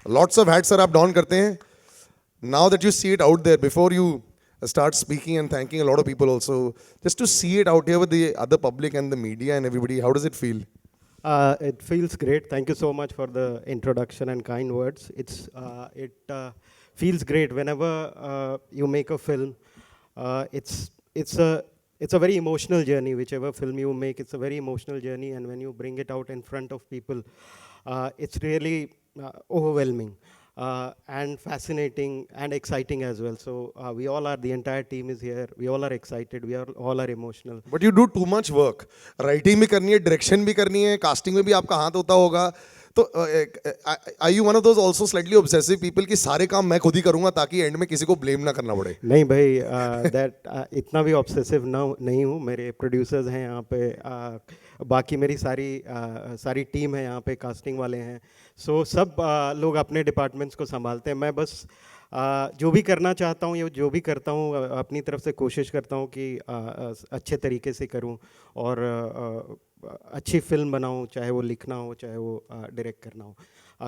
Lots of hats sir आप don करते हैं. Now that you see it out there, before you start speaking and thanking a lot of people also, just to see it out here with the other public and the media and everybody, how does it feel? It feels great. Thank you so much for the introduction and kind words. It feels great whenever you make a film. It's a very emotional journey. Whichever film you make, it's a very emotional journey, and when you bring it out in front of people, it's really overwhelming. And fascinating and exciting as well. So we all are, the entire team is here. We all are excited. All are emotional. But you do too much work. Writing भी करनी है, direction भी करनी है, casting में भी आपका हाथ होता होगा. तो are you one of those also slightly obsessive people कि सारे काम मैं खुद ही करूँगा ताकि end में किसी को blame ना करना पड़े? नहीं भाई, इतना भी ऑब्सेसिव ना नहीं हूँ. मेरे प्रोड्यूसर्स हैं यहाँ पे, बाकी मेरी सारी टीम है यहाँ पे, कास्टिंग वाले हैं. सो सब लोग अपने डिपार्टमेंट्स को संभालते हैं. मैं बस जो भी करना चाहता हूँ या जो भी करता हूँ, अपनी तरफ से कोशिश करता हूँ कि अच्छे तरीके से करूँ और अच्छी फिल्म बनाऊँ, चाहे वो लिखना हो, चाहे वो डायरेक्ट करना हो.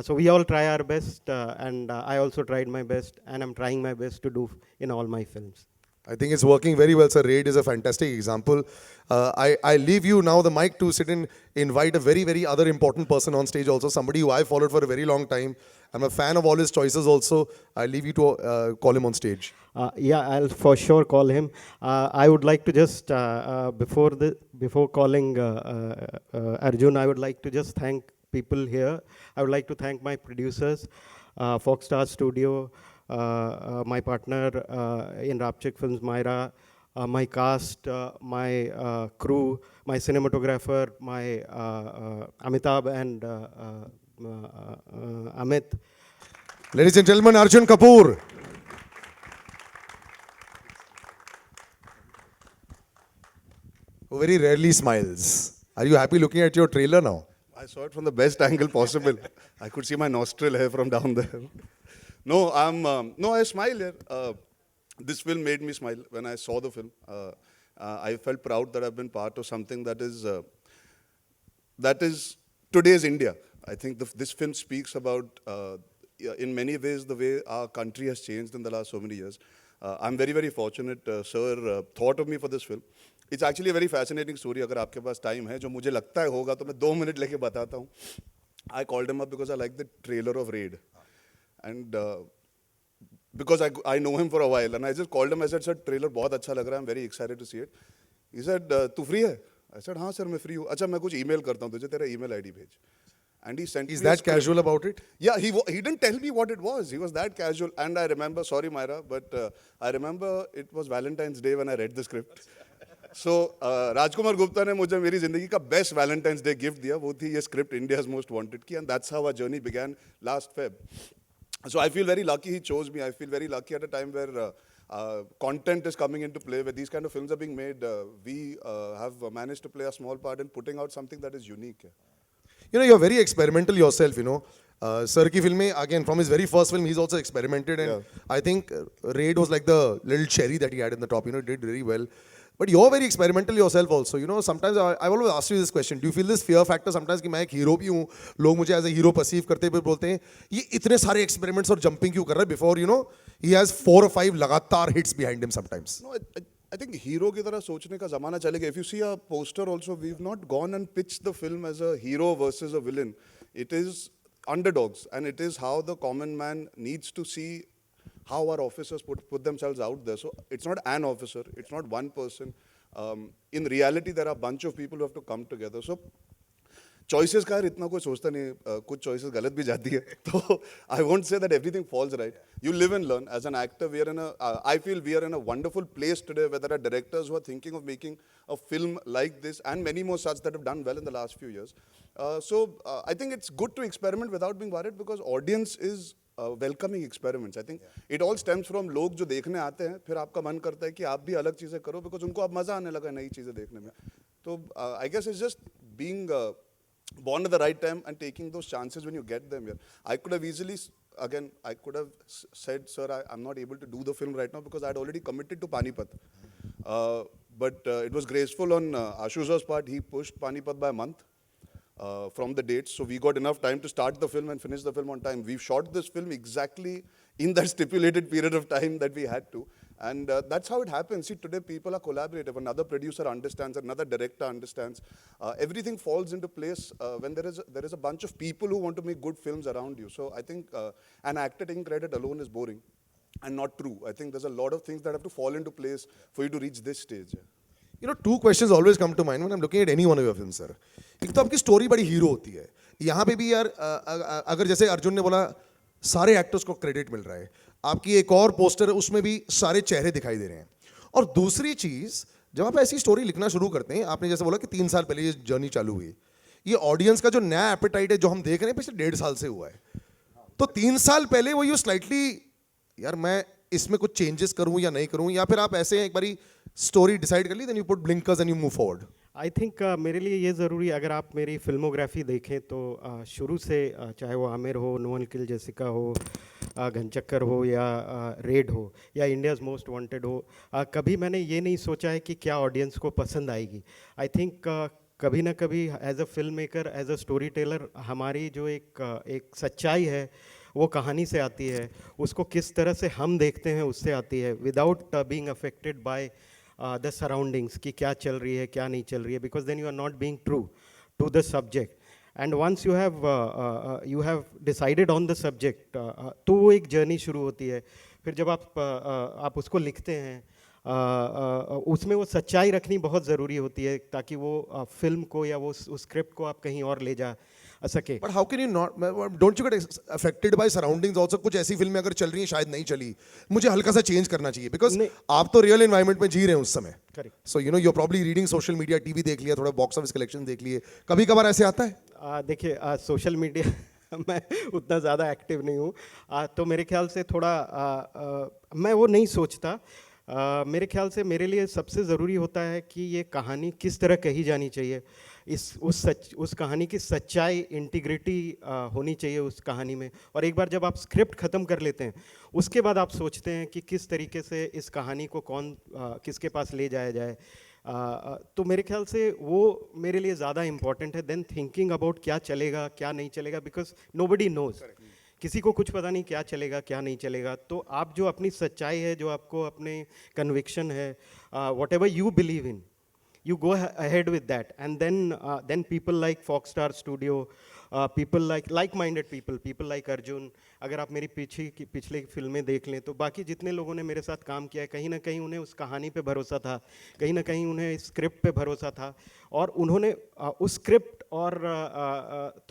So we all try our best, and I also tried my best, and I'm trying my best to do in all my films. I think it's working very well, sir. Raid is a fantastic example. I leave you now the mic to sit and invite a very, very other important person on stage also, somebody who I followed for a very long time. I'm a fan of all his choices also. I leave you to call him on stage. Yeah, I'll for sure call him. I would like to just, before calling Arjun, I would like to just thank people here. I would like to thank my producers, Foxstar Studio, my partner in Rapchik Films, Myra, my cast, my crew, my cinematographer, my Amitabh and Amit. Ladies and gentlemen, Arjun Kapoor. Who very rarely smiles. Are you happy looking at your trailer now? I saw it from the best angle possible. I could see my nostril hair from down there. No, I smile here. This film made me smile when I saw the film. I felt proud that I've been part of something that is today's India. I think this film speaks about, in many ways, the way our country has changed in the last so many years. I'm very, very fortunate. Sir thought of me for this film. It's actually a very fascinating story. अगर आपके पास time है, जो मुझे लगता है होगा, तो मैं 2 minute लेके बताता हूँ. I called him up because I liked the trailer of Raid, and because I know him for a while, and I just called him. I said, "Sir, trailer बहुत अच्छा लग रहा है. I'm very excited to see it." He said, "तू free है?" I said, "हाँ sir, मैं free हूँ." अच्छा, मैं कुछ email करता हूँ तुझे, तेरा email ID भेज. And he sent me He's a that script. casual about it? Yeah, he didn't tell me what it was. He was that casual. And I remember, sorry Myra, but I remember it was Valentine's Day when I read the script. So Rajkumar Gupta ने मुझे मेरी जिंदगी का best Valentine's day gift दिया. वो थी ये script, India's most wanted की, and that's how our journey began last Feb. So I feel very lucky he chose me. I feel very lucky at a time where content is coming into play, where these kind of films are being made. We have managed to play a small part in putting out something that is unique. You know, you're very experimental yourself, you know. Sir ki film mein, again, from his very first film, he's also experimented. And I think Raid was like the little cherry that he had in the top, you know, did really well. But you're very experimental yourself also. You know, sometimes I always ask you this question. Do you feel this fear factor sometimes कि मैं एक hero भी हूँ, लोग मुझे as a hero perceive करते हुए बोलते हैं, ये इतने सारे experiments और jumping क्यों कर रहा है? Before, you know, he has 4 or 5 लगातार hits behind him sometimes. No, I think hero की तरह सोचने का ज़माना चलेगा. If you see a poster also, we've not gone and pitched the film as a hero versus a villain. It is underdogs, and it is how the common man needs to see how our officers put themselves out there. So it's not an officer, it's not one person. In reality, there are a bunch of people who have to come together. So choices का यार इतना कोई सोचता नहीं, कुछ choices गलत भी जाती है. तो I won't say that everything falls right. You live and learn. As an actor, I feel we are in a wonderful place today where there are directors who are thinking of making a film like this and many more such that have done well in the last few years. So I think it's good to experiment without being worried, because audience is welcoming experiments. I think it all stems from लोग जो देखने आते हैं, फिर आपका मन करता है कि आप भी अलग चीज़ें करो, बिकॉज उनको अब मज़ा आने लगा नई चीज़ें देखने में. तो I guess it's just being born at the right time and taking those chances when you get them here. I could have easily, again, I could have said, sir, I'm not able to do the film right now because I'd already committed to Panipat. But it was graceful on Ashu's part. He pushed Panipat by a month. from the dates. So we got enough time to start the film and finish the film on time. We shot this film exactly in that stipulated period of time that we had to. And that's how it happens. See, today people are collaborative. Another producer understands, another director understands. Everything falls into place when there is a bunch of people who want to make good films around you. So I think an actor taking credit alone is boring and not true. I think there's a lot of things that have to fall into place for you to reach this stage. You know, two questions always come to mind when I'm looking at any one of your films, sir. एक तो आपकी story बड़ी hero होती है. यहाँ पे भी यार अगर जैसे अर्जुन ने बोला सारे एक्टर्स को क्रेडिट मिल रहा है, आपकी एक और पोस्टर है उसमें भी सारे चेहरे दिखाई दे रहे हैं. और दूसरी चीज, जब आप ऐसी स्टोरी लिखना शुरू करते हैं, आपने जैसे बोला कि 3 साल पहले ये जर्नी चालू हुई, ये ऑडियंस का जो नया एपेटाइट है जो हम देख रहे हैं पिछले 1.5 साल से हुआ है. तो 3 साल पहले वो यू स्लाइटली यार मैं इसमें कुछ चेंजेस करूं या नहीं करूं, या फिर आप ऐसे एक बारी स्टोरी डिसाइड कर ली then you put blinkers and you move forward. I think मेरे लिए ये ज़रूरी, अगर आप मेरी फिल्मोग्राफी देखें तो शुरू से चाहे वो आमिर हो, नो वन किल जेसिका हो, घनचक्कर हो या रेड हो या इंडियाज़ मोस्ट वांटेड हो, कभी मैंने ये नहीं सोचा है कि क्या ऑडियंस को पसंद आएगी. आई थिंक कभी ना कभी as a filmmaker, as a storyteller, हमारी जो एक सच्चाई है वो कहानी से आती है, उसको किस तरह से हम देखते हैं उससे आती है, without being affected by the surroundings कि क्या चल रही है क्या नहीं चल रही है, because then you are not being true to the subject. And once you have decided on the subject, तो वो एक जर्नी शुरू होती है. फिर जब आप उसको लिखते हैं, उसमें वो सच्चाई रखनी बहुत ज़रूरी होती है ताकि वो फिल्म को या वो उस स्क्रिप्ट को आप कहीं और ले जा सके. But how can you not, don't you get affected by surroundings also? कुछ ऐसी फिल्में अगर चल रही हैं शायद नहीं चली, मुझे हल्का सा चेंज करना चाहिए, बिकॉज आप तो रियल एनवायरनमेंट में जी रहे हैं उस समय. Correct. So you know you are probably reading social media, TV देख लिया, थोड़ा बॉक्स ऑफिस कलेक्शन देख लिए, कभी कभार ऐसे आता है. देखिए सोशल मीडिया मैं उतना ज़्यादा एक्टिव नहीं हूँ, तो मेरे ख्याल से थोड़ा मैं वो नहीं सोचता. मेरे ख्याल से मेरे लिए सबसे ज़रूरी होता है कि ये कहानी किस तरह कही जानी चाहिए, उस कहानी की सच्चाई, इंटीग्रिटी होनी चाहिए उस कहानी में. और एक बार जब आप स्क्रिप्ट ख़त्म कर लेते हैं, उसके बाद आप सोचते हैं कि किस तरीके से इस कहानी को किसके पास ले जाया जाए. तो मेरे ख्याल से वो मेरे लिए ज़्यादा इम्पॉर्टेंट है देन थिंकिंग अबाउट क्या चलेगा क्या नहीं चलेगा, बिकॉज नोबडी नोज़. किसी को कुछ पता नहीं क्या चलेगा क्या नहीं चलेगा. तो आप जो अपनी सच्चाई है, जो आपको अपने कन्विक्शन है, what ever you believe in, you go ahead with that, and then people like Foxstar Studio, people like-minded people like Arjun. अगर आप मेरी पिछली फिल्में देख लें तो बाकी जितने लोगों ने मेरे साथ काम किया है, कहीं ना कहीं उन्हें उस कहानी पे भरोसा था, कहीं ना कहीं उन्हें स्क्रिप्ट पे भरोसा था, और उन्होंने उस स्क्रिप्ट और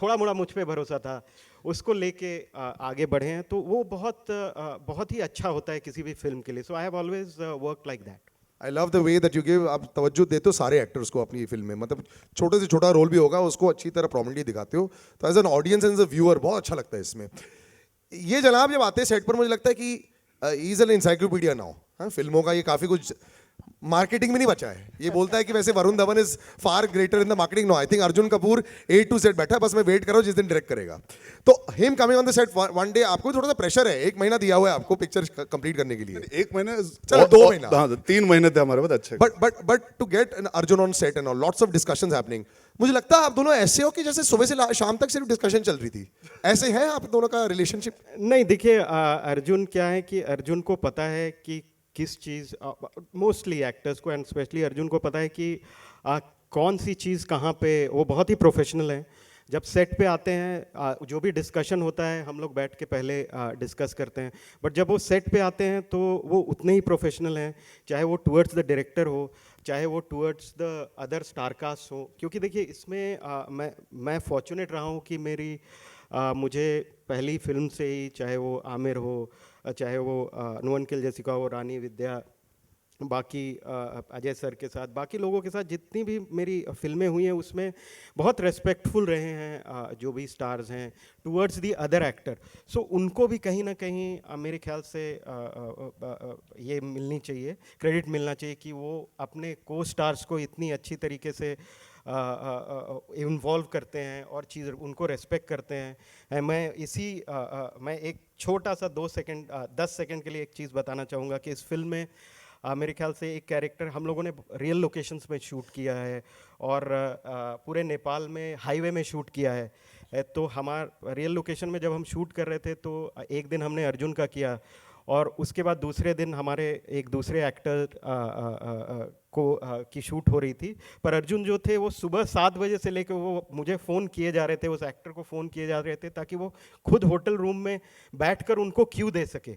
थोड़ा मोड़ा मुझ पे भरोसा था, उसको लेके आगे बढ़े हैं. तो वो बहुत ही अच्छा होता है किसी भी फिल्म के लिए. So I have always work like that. I love the way that you give, आप तवज्जो देते हो सारे एक्टर्स को अपनी फिल्म में, मतलब छोटे से छोटा रोल भी होगा उसको अच्छी तरह प्रोमिनेंटली दिखाते हो. तो as an audience and as a viewer बहुत अच्छा लगता है इसमें. ये जनाब जब आते हैं सेट पर, मुझे लगता है कि he is an encyclopedia now. हाँ, फिल्मों का ये काफ़ी कुछ मार्केटिंग में नहीं बचा है. ये बोलता है कि वैसे Varun Dhawan is far greater in the marketing. No, I think Arjun Kapoor A to Z बैठा है, बस मैं वेट कर रहा हूँ जिस दिन डायरेक्ट करेगा. तो him coming on the set one day, आपको थोड़ा सा प्रेशर है, 1 महीना दिया हुआ है आपको पिक्चर कंप्लीट करने के लिए. 1 महीने, चलो 2 महीना, हाँ 3 महीने थे हमारे पास. अच्छे. But to get Arjun on set and lots of discussions happening. मुझे लगता है आप दोनों ऐसे हो कि जैसे सुबह से शाम तक सिर्फ डिस्कशन चल रही थी. ऐसे है आप दोनों का रिलेशनशिप? नहीं, देखिए अर्जुन क्या है कि अर्जुन को पता है कि किस चीज़, मोस्टली एक्टर्स को एंड स्पेशली अर्जुन को पता है कि कौन सी चीज़ कहाँ पे. वो बहुत ही प्रोफेशनल है. जब सेट पे आते हैं जो भी डिस्कशन होता है हम लोग बैठ के पहले डिस्कस करते हैं, बट जब वो सेट पे आते हैं तो वो उतने ही प्रोफेशनल हैं, चाहे वो टुवर्ड्स द डायरेक्टर हो, चाहे वो टुवर्ड्स द अदर स्टारकास्ट हो. क्योंकि देखिए इसमें मैं फॉर्चुनेट रहा हूँ कि मुझे पहली फिल्म से ही, चाहे वो आमिर हो, चाहे वो नो वन किल जेसिका हो, रानी विद्या, बाकी अजय सर के साथ, बाकी लोगों के साथ जितनी भी मेरी फिल्में हुई हैं उसमें बहुत रेस्पेक्टफुल रहे हैं जो भी स्टार्स हैं टुवर्ड्स दी अदर एक्टर. सो उनको भी कहीं ना कहीं मेरे ख्याल से ये मिलनी चाहिए, क्रेडिट मिलना चाहिए कि वो अपने को स्टार्स को इतनी अच्छी तरीके से इन्वॉल्व करते हैं और चीज़ उनको रेस्पेक्ट करते हैं. मैं एक छोटा सा 10 सेकंड के लिए एक चीज़ बताना चाहूँगा कि इस फिल्म में मेरे ख्याल से एक कैरेक्टर हम लोगों ने रियल लोकेशंस में शूट किया है और पूरे नेपाल में हाईवे में शूट किया है। तो हमारा रियल लोकेशन में जब हम शूट कर रहे थे तो एक दिन हमने अर्जुन का किया और उसके बाद दूसरे दिन हमारे एक दूसरे एक्टर की शूट हो रही थी। पर अर्जुन जो थे वो सुबह 7 बजे से लेकर वो मुझे फ़ोन किए जा रहे थे, उस एक्टर को फ़ोन किए जा रहे थे ताकि वो खुद होटल रूम में बैठकर उनको क्यू दे सके।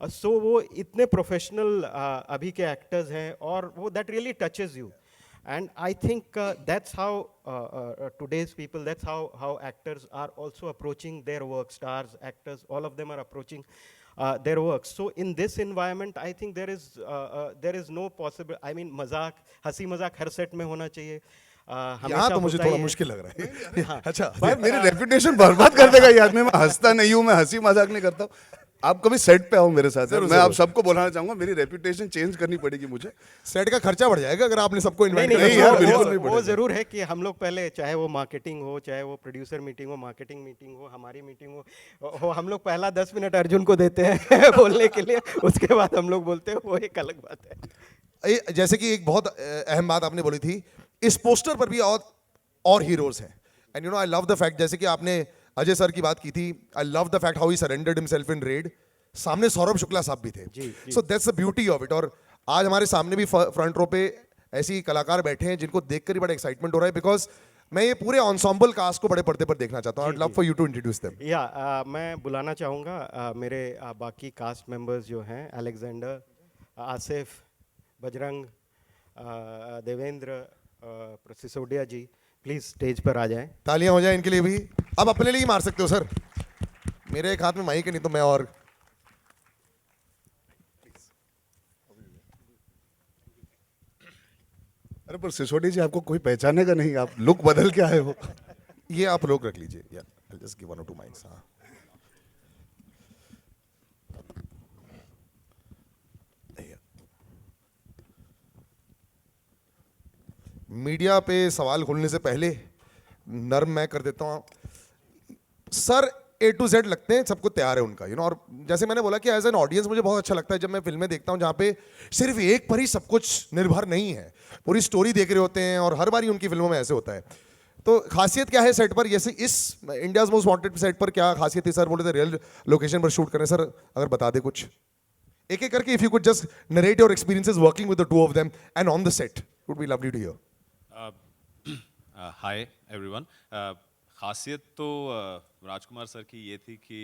सो वो इतने प्रोफेशनल अभी के एक्टर्स हैं और वो that really touches you. And I think that's how today's people, that's how actors are also approaching their work. Stars, actors, all of them are approaching their work. So in this environment, I think there is no possible. I mean, मजाक, हंसी मजाक हर set में होना चाहिए। यहाँ तो मुझे थोड़ा मुश्किल लग रहा है। अच्छा, भाई मेरी रेपुटेशन बर्बाद कर देगा ये आदमी। मैं हंसता नहीं हूँ, मैं हंसी मजाक नहीं करता हूँ। आप कभी सेट पे आओ मेरे साथ, मैं आप सबको बुलाना चाहूंगा। मेरी रेपुटेशन चेंज करनी पड़ेगी मुझे। सेट का खर्चा बढ़ जाएगा अगर आपने सबको इन्वाइट नहीं, किया। नहीं यार, बिल्कुल नहीं वो जरूर है कि हम लोग पहले, चाहे वो मार्केटिंग हो, चाहे वो प्रोड्यूसर मीटिंग हो, मार्केटिंग मीटिंग हो, हमारी मीटिंग हो, हम लोग पहला 10 मिनट अर्जुन को देते हैं बोलने के लिए, उसके बाद हम लोग बोलते हैं, वो एक अलग बात है। जैसे कि एक बहुत अहम बात आपने बोली थी, इस पोस्टर पर भी और हीरोज हैं। And you know I love the fact, जैसे कि आपने अजय सर की बात की थी, आई love the fact how he surrendered himself in red. सामने सौरभ शुक्ला साहब भी थे। So that's the beauty of it. और आज हमारे सामने भी फ्रंट रो पे ऐसी कलाकार बैठे हैं जिनको देखकर ही बड़ा एक्साइटमेंट हो रहा है, बिकॉज मैं ये पूरे एंसेम्बल कास्ट को बड़े पर्दे पर देखना चाहता हूँ। I would love for you to introduce them. मैं बुलाना चाहूँगा मेरे बाकी कास्ट मेंबर्स जो हैं, Alexander, Asif, Bajrang, Devendra, Sisodia ji, please stage पर आ जाएं। तालियां हो जाए इनके लिए भी। अब अपने लिए ही मार सकते हो सर, मेरे एक हाथ में माइक है, नहीं तो मैं और अरे पर सिसोदिया जी आपको कोई पहचानेगा नहीं, आप लुक बदल के आए हो। ये आप लोग रख लीजिए। या I just give 1 or 2 mics. हाँ, मीडिया पे सवाल खोलने से पहले नर्म मैं कर देता हूँ सर। A to Z लगते हैं, सबको तैयार है उनका, यू नो। और जैसे मैंने बोला कि एज एन ऑडियंस मुझे बहुत अच्छा लगता है जब मैं फिल्में देखता हूँ जहाँ पे सिर्फ एक पर ही सब कुछ निर्भर नहीं है, पूरी स्टोरी देख रहे होते हैं, और हर बार ही उनकी फिल्मों में ऐसे होता है। तो खासियत क्या है सेट पर, जैसे इस इंडियाज मोस्ट वांटेड सेट पर क्या खासियत है सर? बोले थे रियल लोकेशन पर शूट करें, सर अगर बता दे कुछ एक एक करके, if you could just narrate your experiences working with the two of them and on the set, would be lovely to hear. Hi everyone. खासियत तो राजकुमार सर की ये थी कि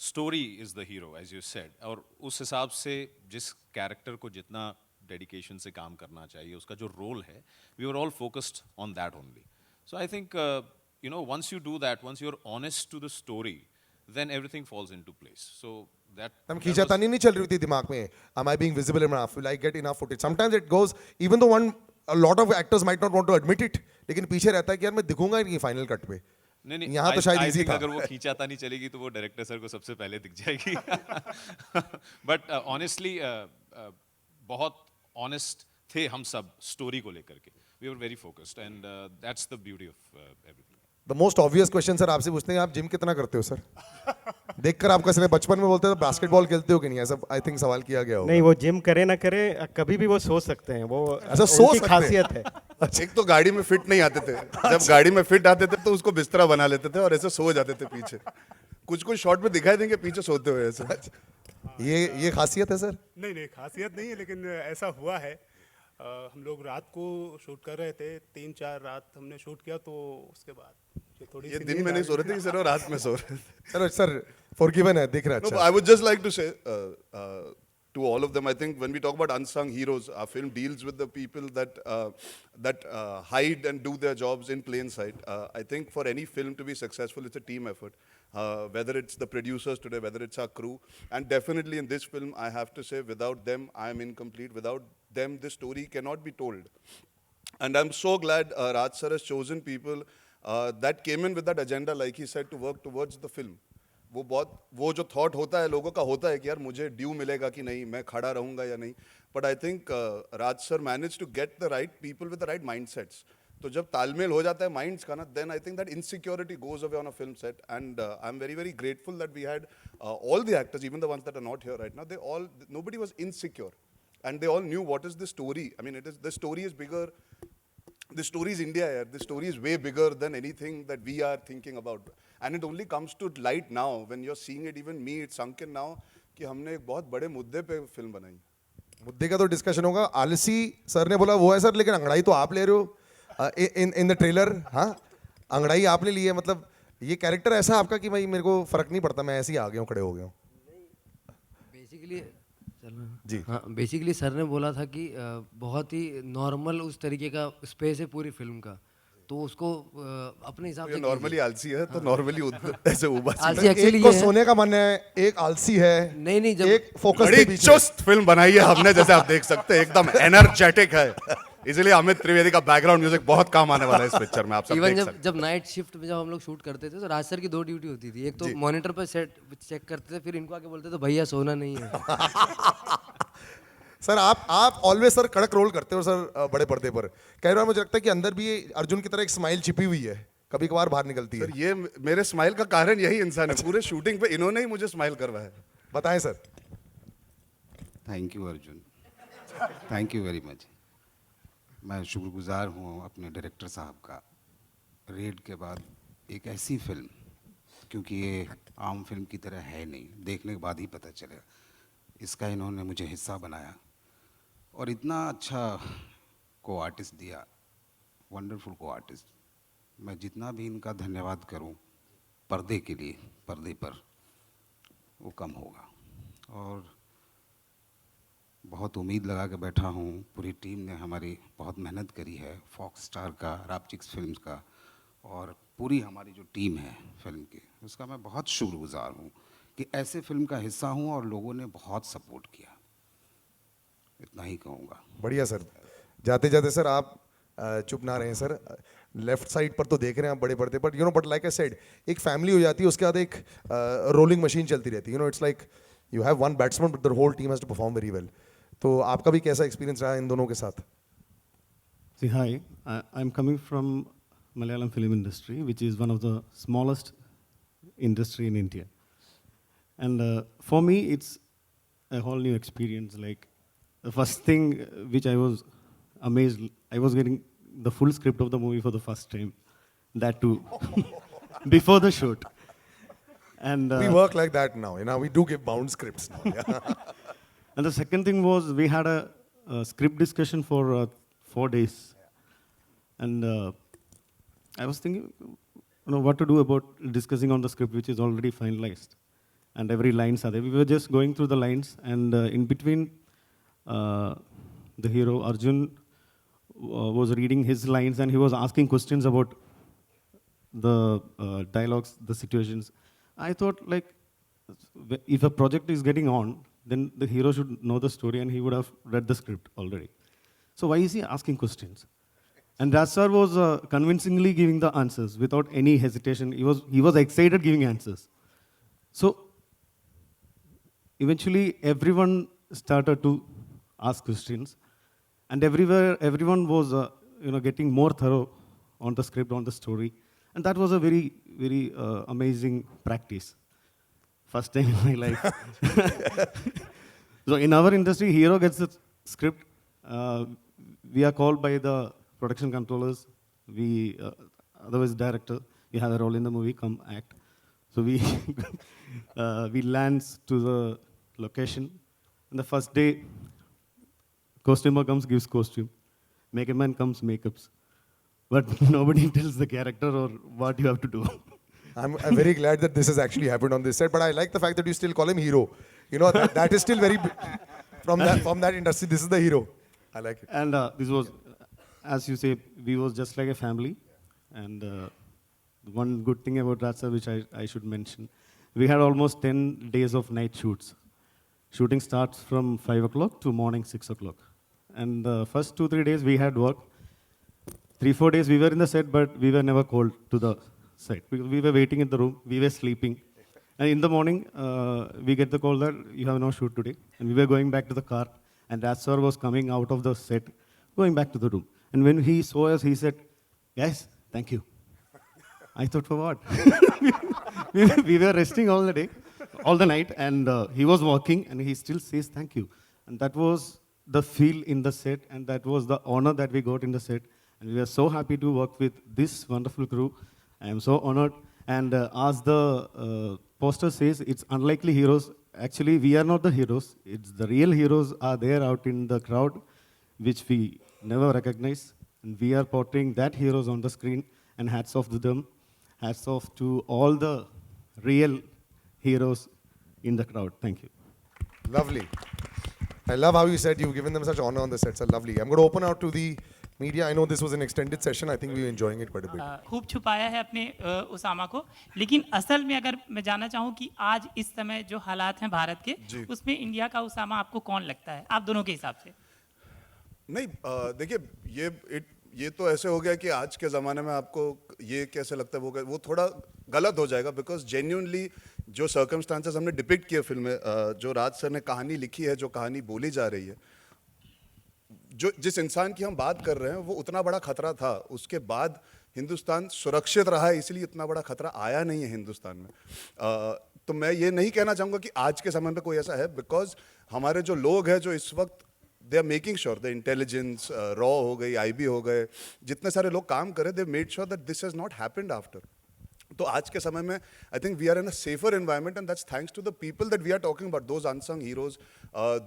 story is the hero as you said, और उस हिसाब से जिस कैरेक्टर को जितना डेडिकेशन से काम करना चाहिए, उसका जो रोल है, we are all focused on that only. So I think you know once you do that, once you are honest to the story, then everything falls into place. So that खींचातानी नहीं चल रही थी दिमाग में, am I being visible enough, will I get enough footage? Sometimes it goes, even though a lot of actors might not want to admit it, लेकिन पीछे रहता है कि यार मैं दिखूंगा नहीं फाइनल कट पे। नहीं, यहाँ तो शायद इजी था। अगर वो खींचातानी चलेगी तो वो डायरेक्टर सर को सबसे पहले दिख जाएगी। बट ऑनेस्टली बहुत ऑनेस्ट थे हम सब स्टोरी को लेकर के। We were very focused and that's the beauty of everything. The most obvious question sir आपसे पूछते हैं, आप जिम कितना करते हो सर? देखकर आपका सिर्फ बचपन में बोलते थे बास्केटबॉल खेलते हो कि नहीं, ऐसा आई थिंक सवाल किया गया होगा। नहीं, वो जिम करे ना करे, कभी भी वो सो सकते हैं, वो अच्छा, सो उनकी सकते हैं। खासियत है। एक तो गाड़ी में फिट नहीं आते थे, जब गाड़ी में फिट आते थे तो उसको बिस्तरा बना लेते थे और ऐसे सो जाते थे पीछे। कुछ कुछ शॉट में दिखाई देंगे पीछे सोते हुए ऐसे। ये खासियत है सर? नहीं खासियत नहीं है, लेकिन ऐसा हुआ है। हम लोग रात को शूट कर रहे थे, 3-4 रात हमने शूट किया, तो उसके बाद थोड़ी ये सी दिन नींद में आ नहीं गई। सो रहे थे, सिर्फ रात में सो रहे थे। सर फॉरगिवन है, दिख रहा है। No, but अच्छा, I would just like to say to all of them, I think when we talk about unsung heroes, our film deals with the people that hide and do their jobs in plain sight. I think for any film to be successful, it's a team effort. Whether it's the producers today, whether it's our crew, and definitely in this film, I have to say, without them, I am incomplete. Without them, this story cannot be told. And I'm so glad Raj sir has chosen people that came in with that agenda, like he said, to work towards the film. वो जो thought होता है लोगों का, होता है कि यार मुझे ड्यू मिलेगा कि नहीं, मैं खड़ा रहूंगा या नहीं। But I think Raj sir manage to get the right people with the right mindsets. तो जब तालमेल हो जाता है माइंड्स का ना, then I think that insecurity goes away on a film set. And I am very very grateful that we had all the actors, even the ones that are not here right now, they all, nobody was insecure and they all knew what is the story. I mean, the story is bigger. The story is India, yaar. The story is way bigger than anything that we are thinking about. And it only comes to light now when you're seeing it. Even me, it's sunk in now कि हमने एक बहुत बड़े मुद्दे पे film बनाई. मुद्दे का तो डिस्कशन होगा. आलसी सर ने बोला वो है सर, लेकिन अंगड़ाई तो आप ले रहे हो इन द ट्रेलर. हाँ, अंगड़ाई आपने ली है. मतलब ये कैरेक्टर ऐसा है आपका कि भाई मेरे को फर्क नहीं पड़ता, मैं ऐसे ही आ गया हूँ, खड़े हो गया हूँ. बेसिकली जी. हाँ, बेसिकली सर ने बोला था कि बहुत ही नॉर्मल उस तरीके का स्पेस है पूरी फिल्म का, तो उसको अपने हिसाब ये से नॉर्मली आलसी है तो नॉर्मली ऐसे उबासी. आलसी एक्चुअली एक को ये है। सोने का मन है, एक आलसी है. नहीं, जब एक फोकस बड़ी के पीछे. चुस्त फिल्म बनाई है हमने, जैसे आप देख सकते हैं, एकदम एनर्जेटिक है. इसलिए अमित त्रिवेदी का बैकग्राउंड म्यूजिक बहुत काम आने वाला है इस पिक्चर में. आप सब इवन देख जब सकते जब नाइट शिफ्ट में जब हम लोग शूट करते थे तो राज सर की 2 ड्यूटी होती थी. एक तो मॉनिटर पर सेट चेक करते थे, फिर इनको आके बोलते थे भैया सोना नहीं है. सर आप ऑलवेज सर कड़क रोल करते हो सर बड़े पर्दे पर. कई बार मुझे लगता है कि अंदर भी अर्जुन की तरह एक स्माइल छिपी हुई है, कभी कभार बाहर निकलती है. सर ये मेरे स्माइल का कारण यही इंसान है. पूरे शूटिंग पे इन्होंने ही मुझे स्माइल करवाया. बताएं sir. Thank you Arjun, thank you very much. मैं शुक्रगुजार हूँ अपने डायरेक्टर साहब का. रेड के बाद एक ऐसी फिल्म, क्योंकि ये आम फिल्म की तरह है नहीं, देखने के बाद ही पता चलेगा, इसका इन्होंने मुझे हिस्सा बनाया और इतना अच्छा को आर्टिस्ट दिया, वंडरफुल को आर्टिस्ट. मैं जितना भी इनका धन्यवाद करूं पर्दे के लिए, पर्दे पर, वो कम होगा. और बहुत उम्मीद लगा के बैठा हूँ. पूरी टीम ने हमारी बहुत मेहनत करी है, फॉक्स स्टार का, रापचिक्स फिल्म्स का, और पूरी हमारी जो टीम है फिल्म की, उसका मैं बहुत शुक्रगुजार हूँ कि ऐसे फिल्म का हिस्सा हूँ और लोगों ने बहुत सपोर्ट किया. इतना ही कहूँगा. बढ़िया सर. जाते जाते सर आप चुप ना रहे सर. लेफ्ट साइड पर तो देख रहे हैं आप बड़े पर्दे पर, बट लाइक आई सेड, एक फैमिली हो जाती है, उसके बाद एक रोलिंग मशीन चलती रहती है. It's like you have one batsman but the whole team has to perform very well. तो आपका भी कैसा एक्सपीरियंस रहा इन दोनों के साथ? See, hi. I'm coming from Malayalam film industry, which is one of the smallest industry in India. And for me, it's a whole new experience. Like, the first thing which I was amazed, I was getting the full script of the movie for the first time. That too, before the shoot. And We work like that now. We do give bound scripts now. Yeah. And the second thing was we had a script discussion for 4 days. And I was thinking, what to do about discussing on the script which is already finalized. And every lines are there. We were just going through the lines, and in between, the hero, Arjun, was reading his lines, and he was asking questions about the dialogues, the situations. I thought, like, if a project is getting on, then the hero should know the story and he would have read the script already. So why is he asking questions? And Raj sir was convincingly giving the answers without any hesitation. He was excited giving answers. So eventually everyone started to ask questions, and everyone was getting more thorough on the script, on the story, and that was a very, very amazing practice. First time in my life. So in our industry, hero gets the script. We are called by the production controllers. We, otherwise director, you have a role in the movie, come act. So we we lands to the location. And the first day, costumer comes, gives costume. Makeup man comes, makeups. But nobody tells the character or what you have to do. I'm very glad that this has actually happened on this set, but I like the fact that you still call him hero. That is still very, from that industry, this is the hero. I like it. And this was, as you say, we was just like a family. And one good thing about Ratsa, which I should mention, we had almost 10 days of night shoots. Shooting starts from 5 o'clock to morning 6 o'clock. And the first 2-3 days we had work. 3-4 days we were in the set, but we were never called to the set because we were waiting in the room, we were sleeping. And in the morning, we get the call that you have no shoot today. And we were going back to the car, and Raj sir was coming out of the set, going back to the room. And when he saw us, he said, "Guys, thank you." I thought, for what? we were resting all the day, all the night, and he was working, and he still says thank you. And that was the feel in the set, and that was the honor that we got in the set. And we are so happy to work with this wonderful crew. I am so honored. And as the poster says, it's unlikely heroes. Actually, we are not the heroes. It's the real heroes are there out in the crowd, which we never recognize. And we are portraying that heroes on the screen. And hats off to them. Hats off to all the real heroes in the crowd. Thank you. Lovely. I love how you said you've given them such honor on the sets. Lovely. I'm going to open out to the media. I know this was an extended session. I think we were enjoying it quite a bit. खूब छुपाया है अपने उसामा को, लेकिन असल में अगर मैं जानना चाहूँ कि आज इस समय जो हालात हैं भारत के, उसमें इंडिया का उसामा आपको कौन लगता है, आप दोनों के हिसाब से? नहीं, देखिए ये तो ऐसे हो गया कि आज के ज़माने में आपको ये कैसे लगता है वो थोड़ा गलत हो जाएगा, बिकॉज जेन्यूनली जो सर्कमस्टांसेस हमने डिपिक्ट किए फिल्म में, जो राज सर ने कहानी लिखी है, जो कहानी बोली जा रही है, जो जिस इंसान की हम बात कर रहे हैं वो उतना बड़ा खतरा था, उसके बाद हिंदुस्तान सुरक्षित रहा है, इसलिए इतना बड़ा खतरा आया नहीं है हिंदुस्तान में। तो मैं ये नहीं कहना चाहूँगा कि आज के समय में कोई ऐसा है, बिकॉज हमारे जो लोग हैं जो इस वक्त they are making sure, the intelligence रॉ हो गई, IB हो गए, जितने सारे लोग काम करे, they made sure that this has not happened after. तो आज के समय में I think we are in a safer environment, and that's thanks to the people that we are talking about, those unsung heroes,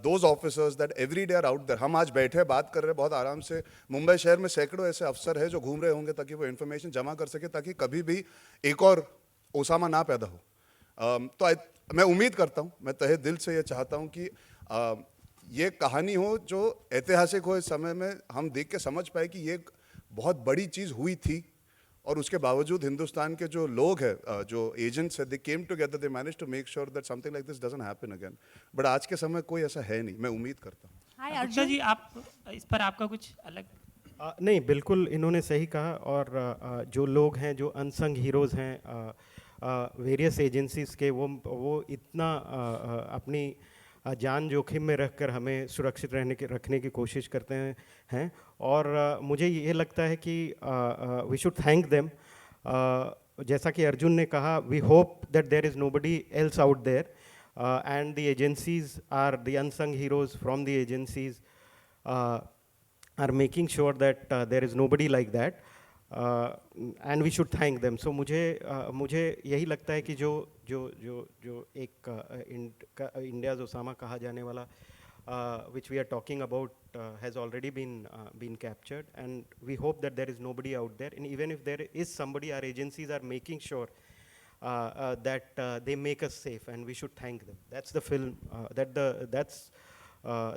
those officers that every day are out there. हम आज बैठे बात कर रहे हैं बहुत आराम से, मुंबई शहर में सैकड़ों ऐसे अफसर हैं जो घूम रहे होंगे ताकि वो इन्फॉर्मेशन जमा कर सके, ताकि कभी भी एक और ओसामा ना पैदा हो। तो मैं उम्मीद करता हूँ, मैं तहे दिल से ये चाहता हूँ कि ये कहानी हो जो ऐतिहासिक हो, इस समय में हम देख के समझ पाए कि ये एक बहुत बड़ी चीज़ हुई थी, और उसके बावजूद हिंदुस्तान के जो लोग हैं, जो एजेंट्स हैं, they came together, they manage to make sure that something like this doesn't happen again. But आज के समय कोई ऐसा है नहीं, मैं उम्मीद करता हूँ। हाय अर्जुन जी, आप इस पर आपका कुछ अलग? नहीं, बिल्कुल इन्होंने सही कहा। और जो लोग हैं जो अनसंग हीरोज़ हैं वेरियस एजेंसीज़ के, वो इतना अपनी जान जोखिम में रखकर हमें सुरक्षित रखने की कोशिश करते हैं। और मुझे ये लगता है कि वी शुड थैंक देम। जैसा कि अर्जुन ने कहा, we hope that there is nobody else out there, and the agencies are the unsung heroes from the agencies are making sure that there is nobody like that, and we should thank them. So मुझे यही लगता है कि जो एक India's Osama कहा जाने वाला which we are talking about has already been captured, and we hope that there is nobody out there, and even if there is somebody, our agencies are making sure that they make us safe, and we should thank them. That's the film, that's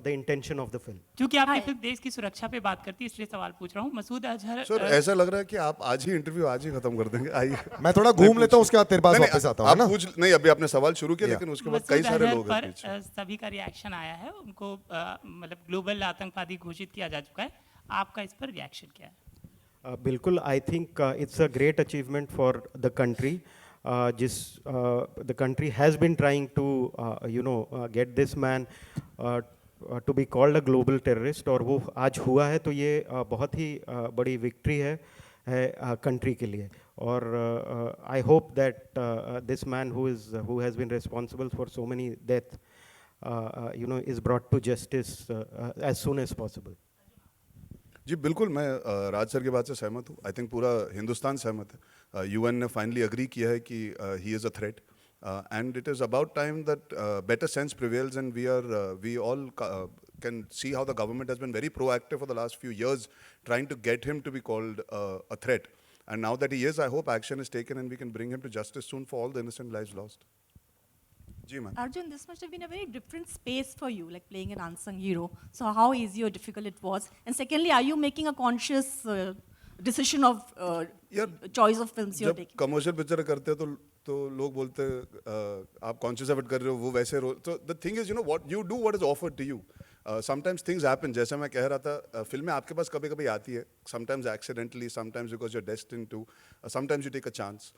the intention of the film. क्योंकि आपकी film देश की सुरक्षा पे बात करती है, इसलिए सवाल पूछ रहा हूँ। मसूद अजहर सर, ऐसा लग रहा है कि आप आज ही इंटरव्यू आज ही खत्म कर देंगे। आइए, मैं थोड़ा घूम लेता हूँ, उसके बाद तेरे पास वापस आता हूँ, है ना? नहीं, अभी आपने सवाल शुरू किया, लेकिन उसके बाद कई सारे लोग हैं पीछे। सभी का रिएक्शन आया है, उनको मतलब ग्लोबल आतंकवादी घोषित किया जा चुका है, आपका इस पर रिएक्शन क्या है? बिल्कुल, I think it's a great achievement for the country, जिस the country has been trying to get this man to be called a global terrorist, और वो आज हुआ है। तो ये बहुत ही बड़ी विक्ट्री है कंट्री के लिए। और I hope that this man who has been responsible for so many death is brought to justice as soon as possible. जी बिल्कुल, मैं राज सर की बात से सहमत हूँ। आई थिंक पूरा हिंदुस्तान सहमत है। UN ने फाइनली अग्री किया है कि he is a threat, and it is about time that better sense prevails, and we all can see how the government has been very proactive for the last few years trying to get him to be called a threat. And now that he is, I hope action is taken and we can bring him to justice soon for all the innocent lives lost. Ji ma'am. Arjun, this must have been a very different space for you, like playing an unsung hero. So how easy or difficult it was? And secondly, are you making a conscious decision of choice of films you're taking? जब commercial picture करते हैं तो लोग बोलते हैं आप conscious effort कर रहे हो, वो वैसे रोल। तो the thing is, what you do, what is offered to you. Sometimes things happen, जैसे मैं कह रहा था, फिल्में आपके पास कभी कभी आती है, sometimes accidentally, sometimes because you're destined to, sometimes you take a chance.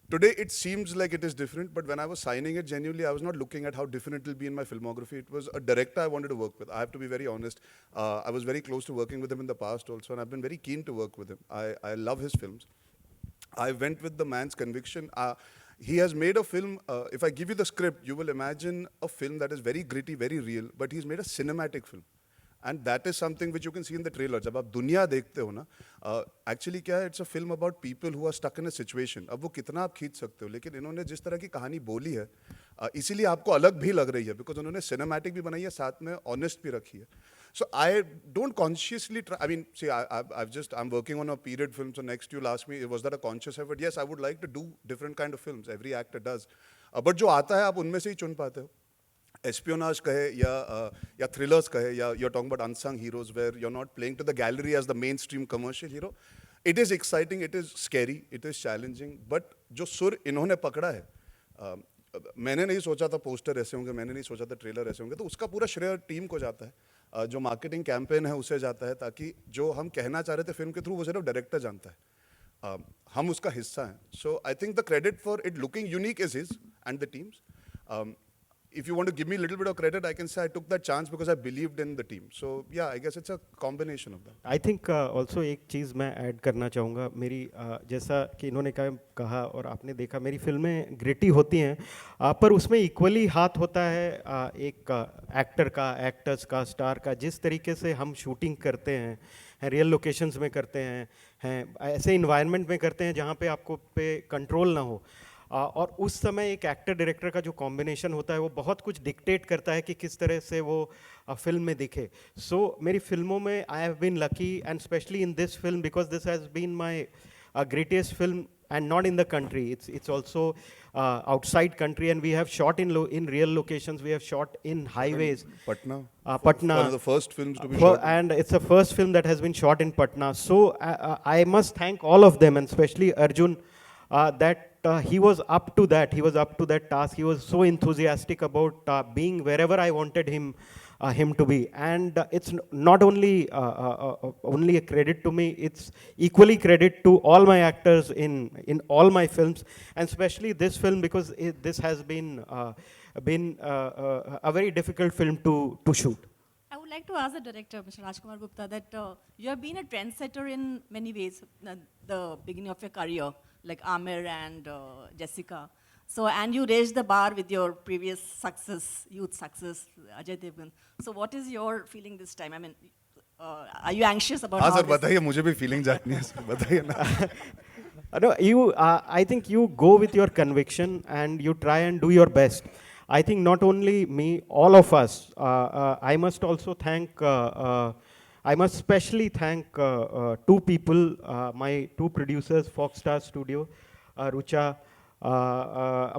Today it seems like it is different, but when I was signing it, genuinely I was not looking at how different it will be in my filmography. It was a director I wanted to work with. I have to be very honest. I was very close to working with him in the past also, and I've been very keen to work with him. I love his films. I went with the man's conviction. He has made a film, if I give you the script, you will imagine a film that is very gritty, very real, but he's made a cinematic film. And that is something which you can see in the trailer. जब आप दुनिया देखते हो ना, actually क्या है, it's a film about people who are stuck in a situation. अब वो कितना आप खींच सकते हो, लेकिन इन्होंने जिस तरह की कहानी बोली है, इसीलिए आपको अलग भी लग रही है, because उन्होंने cinematic भी बनाई है, साथ में honest भी रखी है. So I don't consciously try. I mean, see, I'm working on a period film. So next you'll ask me, was that a conscious effort? Yes, I would like to do different kind of films. Every actor does. But जो आता है आप उनमें से ही चुन पाते हो. Espionage कहे या thrillers कहे या you're talking about unsung heroes where you're not playing to the gallery as the mainstream commercial hero. It is exciting, it is scary, it is challenging. But जो सुर इन्होंने पकड़ा है, मैंने नहीं सोचा था पोस्टर ऐसे होंगे, मैंने नहीं सोचा था ट्रेलर ऐसे होंगे, तो उसका पूरा श्रेय टीम को जाता है, जो मार्केटिंग कैंपेन है उसे जाता है, ताकि जो हम कहना चाह रहे थे फिल्म के थ्रू वो सिर्फ डायरेक्टर जानता है, हम उसका हिस्सा हैं. So I think the credit for it looking unique is his and the teams. If you want to give me a little bit of credit, I can say I took that chance because I believed in the team. So yeah, I guess it's a combination of that. I think also एक चीज़ मैं add करना चाहूँगा. मेरी जैसा कि इन्होंने कहा और आपने देखा, मेरी फिल्में ग्रिटी होती हैं, पर उसमें इक्वली हाथ होता है एक एक्टर का, एक्टर्स का, स्टार का. जिस तरीके से हम शूटिंग करते हैं रियल लोकेशंस में करते हैं ऐसे इन्वायरमेंट में करते हैं जहाँ पे आपको पे कंट्रोल ना हो, और उस समय एक एक्टर डायरेक्टर का जो कॉम्बिनेशन होता है वो बहुत कुछ डिक्टेट करता है कि किस तरह से वो फिल्म में दिखे. सो मेरी फिल्मों में I have been lucky, and specially in this film because this has been my greatest film, and not in the country, it's also outside country, and we have shot in real locations, we have shot in highways. Patna. Patna. One of the first films to be shot. And it's the first film that has been shot in Patna. So I must thank all of them, and especially Arjun, that he was up to that. He was up to that task. He was so enthusiastic about being wherever I wanted him to be. And it's not only only a credit to me, it's equally credit to all my actors in all my films, and especially this film, because this has been a very difficult film to shoot. I would like to ask the director, Mr. Rajkumar Gupta, that you have been a trendsetter in many ways, the beginning of your career, like Amir and Jessica. So, and you raised the bar with your previous success, youth success, Ajay Devgan. So, what is your feeling this time? I mean, are you anxious about? हाँ how sir, this- बताइए, मुझे भी feeling जाननी है sir, बताइए ना. No, I think you go with your conviction and you try and do your best. I think not only me, all of us. I must also thank. I must especially thank two people, my two producers, Foxstar Studio, Rucha,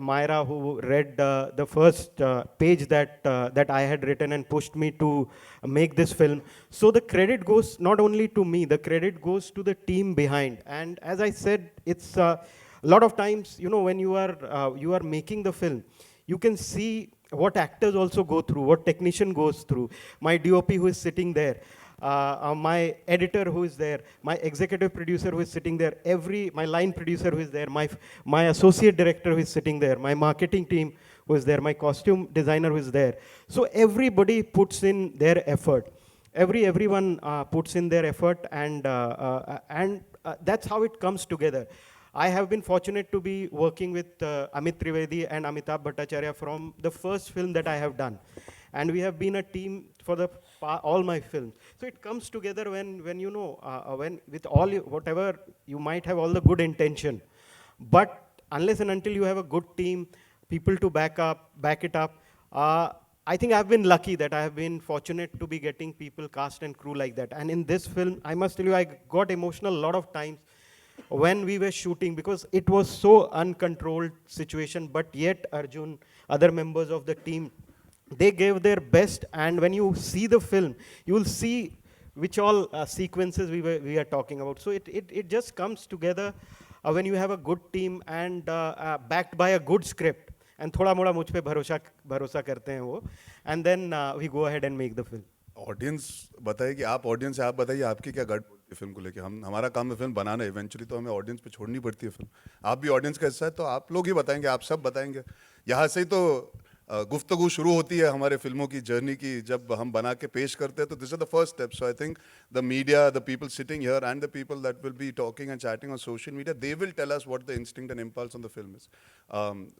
Myra, who read the first page that I had written and pushed me to make this film. So the credit goes not only to me, the credit goes to the team behind. And as I said, it's a lot of times, you know, when you are making the film, you can see what actors also go through, what technician goes through, my DOP who is sitting there, my editor who is there, my executive producer who is sitting there, my line producer who is there, my associate director who is sitting there, my marketing team who is there, my costume designer who is there. So everybody puts in their effort. Everyone puts in their effort, and that's how it comes together. I have been fortunate to be working with Amit Trivedi and Amitabh Bhattacharya from the first film that I have done. And we have been a team for all my films. So it comes together when you know, when with all whatever you might have all the good intention, but unless and until you have a good team, people to back it up, I think I've been lucky that I have been fortunate to be getting people, cast and crew like that. And in this film, I must tell you, I got emotional a lot of times when we were shooting, because it was so uncontrolled situation, but yet Arjun, other members of the team, they gave their best. And when you see the film, you will see which all sequences we are talking about. So it just comes together when you have a good team and backed by a good script. And थोड़ा मोड़ा मुझ पे भरोसा करते हैं वो, and then we go ahead and make the film. Audience बताइए कि आप ऑडियंस है, आप बताइए आपकी क्या गट बोलती है फिल्म को लेके. हमारा काम है फिल्म बनाना, इवेंचुअली तो हमें ऑडियंस पे छोड़नी पड़ती है फिल्म. आप भी ऑडियंस का हिस्सा है, तो आप लोग ही बताएंगे, आप सब बताएंगे. यहाँ से ही तो गुफ्तगू शुरू होती है हमारे फिल्मों की जर्नी की जब हम बना के पेश करते हैं तो this is the first step so I think the media the people sitting here and the people that will be talking and chatting on social media they will tell us what the instinct and impulse on the film is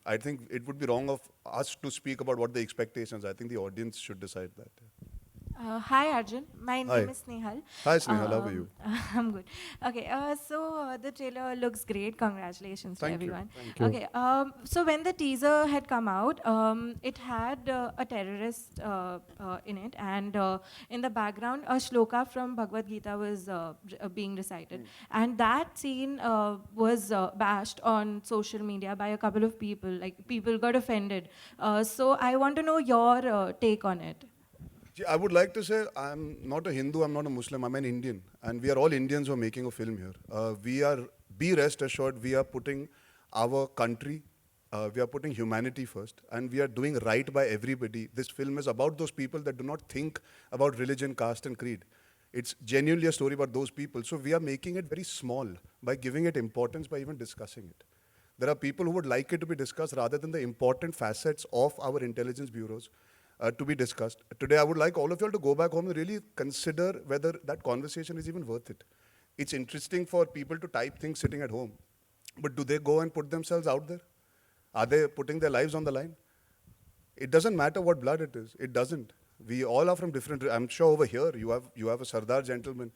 I think it would be wrong of us to speak about what the expectations I think the audience should decide that Hi Arjun, my Hi. name is Snehal. Hi, Snehal, how are you? I'm good. Okay, so the trailer looks great. Congratulations Thank to you. everyone. Okay, so when the teaser had come out, it had a terrorist in it, and in the background, a shloka from Bhagavad Gita was being recited, and that scene was bashed on social media by a couple of people. Like people got offended. So I want to know your take on it. I would like to say I'm not a Hindu, I'm not a Muslim, I'm an Indian. And we are all Indians who are making a film here. Be rest assured, we are putting our country, we are putting humanity first. And we are doing right by everybody. This film is about those people that do not think about religion, caste and creed. It's genuinely a story about those people. So we are making it very small by giving it importance, by even discussing it. There are people who would like it to be discussed rather than the important facets of our intelligence bureaus. To be discussed. Today, I would like all of you all to go back home and really consider whether that conversation is even worth it. It's interesting for people to type things sitting at home, but do they go and put themselves out there? Are they putting their lives on the line? It doesn't matter what blood it is. It doesn't. We all are from different. I'm sure over here you have a Sardar gentleman.